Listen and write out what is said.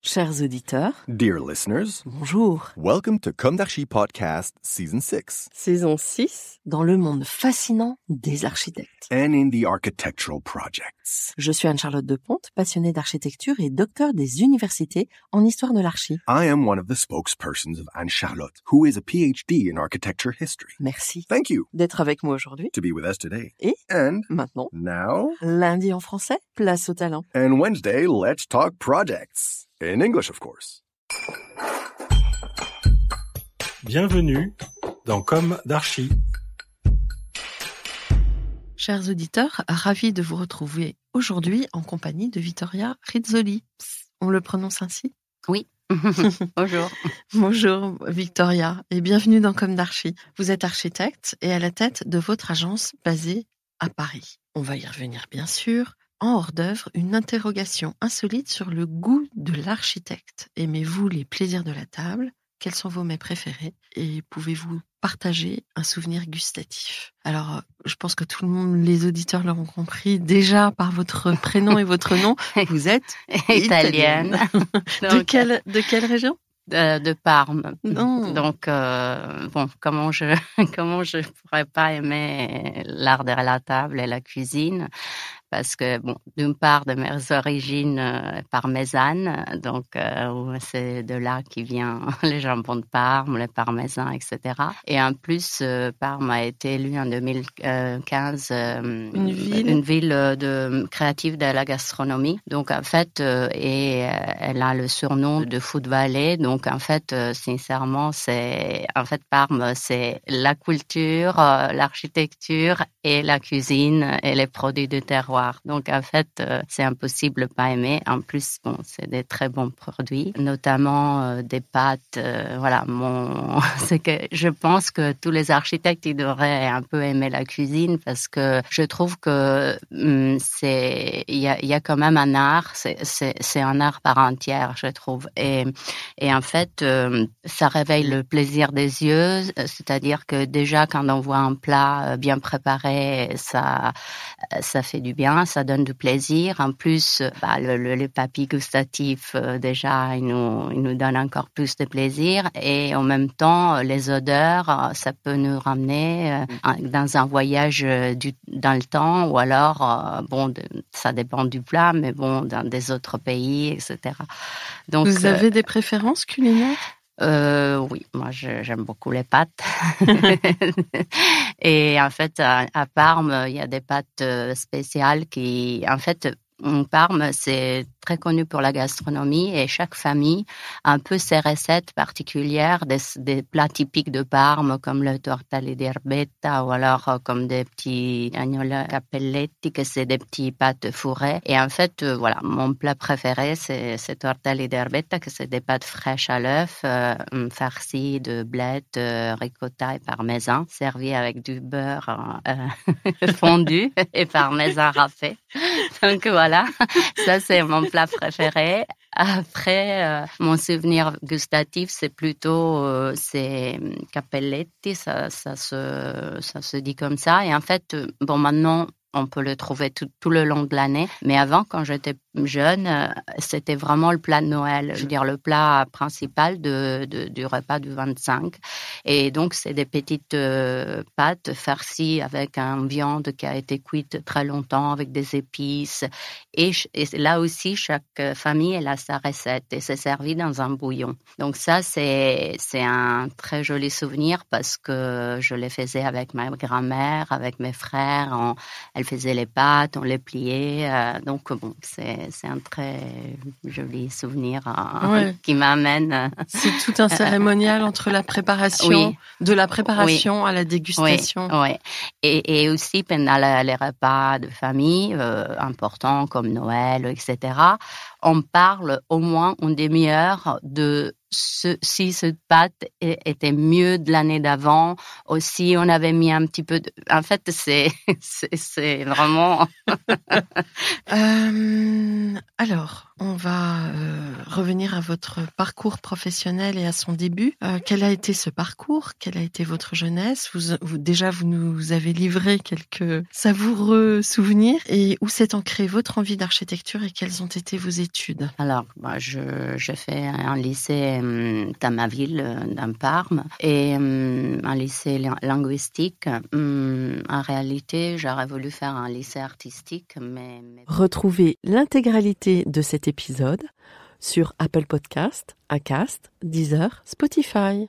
Chers auditeurs, Dear listeners, bonjour. welcome to Comme d'Archi Podcast Season 6. Saison 6, dans le monde fascinant des architectes. And in the architectural projects. Je suis Anne-Charlotte Deponte, passionnée d'architecture et docteur des universités en histoire de l'archi. I am one of the spokespersons of Anne-Charlotte, who is a PhD in architecture history. Merci Thank you d'être avec moi aujourd'hui. to be with us today. Et And maintenant, now, lundi en français, place au talent. and Wednesday, let's talk projects. In English, of course. Bienvenue dans Comme d'Archi. Chers auditeurs, ravi de vous retrouver aujourd'hui en compagnie de Vittoria Rizzoli. On le prononce ainsi ? Oui. Bonjour. Bonjour Victoria et bienvenue dans Comme d'Archi. Vous êtes architecte et à la tête de votre agence basée à Paris. On va y revenir bien sûr. En hors d'œuvre, une interrogation insolite sur le goût de l'architecte. Aimez-vous les plaisirs de la table ? Quels sont vos mets préférés ? Et pouvez-vous partager un souvenir gustatif ? Alors, je pense que tout le monde, les auditeurs l'auront compris déjà par votre prénom et votre nom. Vous êtes Italienne. De quelle région ? De Parme. Non. Donc, comment je pourrais pas aimer l'art de la table et la cuisine? Parce que, d'une part, de mes origines parmesanes, donc c'est de là qui vient les jambons de Parme, les parmesans, etc. Et en plus, Parme a été élue en 2015 une ville créative de la gastronomie. Donc, en fait, elle a le surnom de Food Valley. Donc, en fait, sincèrement, Parme, c'est la culture, l'architecture et la cuisine et les produits de terroir. Donc, en fait, c'est impossible de pas aimer. En plus, c'est des très bons produits, notamment des pâtes. C'est que je pense que tous les architectes, ils devraient un peu aimer la cuisine parce que je trouve que il y a quand même un art. C'est un art par entière, je trouve. Et en fait, ça réveille le plaisir des yeux. C'est-à-dire que déjà, quand on voit un plat bien préparé, ça fait du bien, ça donne du plaisir. En plus, le papilles gustatif, déjà, il nous donne encore plus de plaisir. Et en même temps, les odeurs, ça peut nous ramener dans un voyage dans le temps, ou alors, ça dépend du plat, mais dans des autres pays, etc. Donc, vous avez des préférences culinaires ? Oui, moi j'aime beaucoup les pâtes. Et en fait, à Parme, il y a des pâtes spéciales qui, en fait, Parme, c'est très connu pour la gastronomie et chaque famille a un peu ses recettes particulières des plats typiques de Parme comme le tortelli di erbetta ou alors comme des petits agnola cappelletti, que c'est des petits pâtes fourrées. Et en fait, mon plat préféré, c'est tortelli di erbetta, que c'est des pâtes fraîches à l'œuf, farcies de bled, ricotta et parmesan, servis avec du beurre fondu et parmesan râpé. Donc voilà, ça c'est mon plat préféré. Après, mon souvenir gustatif, c'est plutôt c'est cappelletti, ça se dit comme ça. Et en fait, maintenant, on peut le trouver tout le long de l'année. Mais avant, quand j'étais jeune, c'était vraiment le plat de Noël. Je veux dire, le plat principal du repas du 25. Et donc, c'est des petites pâtes farcies avec une viande qui a été cuite très longtemps avec des épices. Et là aussi, chaque famille, elle a sa recette et c'est servi dans un bouillon. Donc ça, c'est un très joli souvenir parce que je les faisais avec ma grand-mère, avec mes frères. Elle faisait les pâtes, on les pliait. Donc, c'est un très joli souvenir qui m'amène. C'est tout un cérémonial entre la préparation, de la préparation à la dégustation. Oui. Et aussi pendant les repas de famille importants comme Noël, etc., on parle au moins une demi-heure de si cette pâte était mieux de l'année d'avant, aussi on avait mis un petit peu de... En fait, c'est vraiment... Alors, On va revenir à votre parcours professionnel et à son début. Quel a été ce parcours? Quelle a été votre jeunesse? Vous nous avez livré quelques savoureux souvenirs. Et où s'est ancrée votre envie d'architecture et quelles ont été vos études? Alors, j'ai fait un lycée dans ma ville, dans Parme, et un lycée linguistique. En réalité, j'aurais voulu faire un lycée artistique, mais... Retrouvez l'intégralité de cet épisode sur Apple Podcast, Acast, Deezer, Spotify.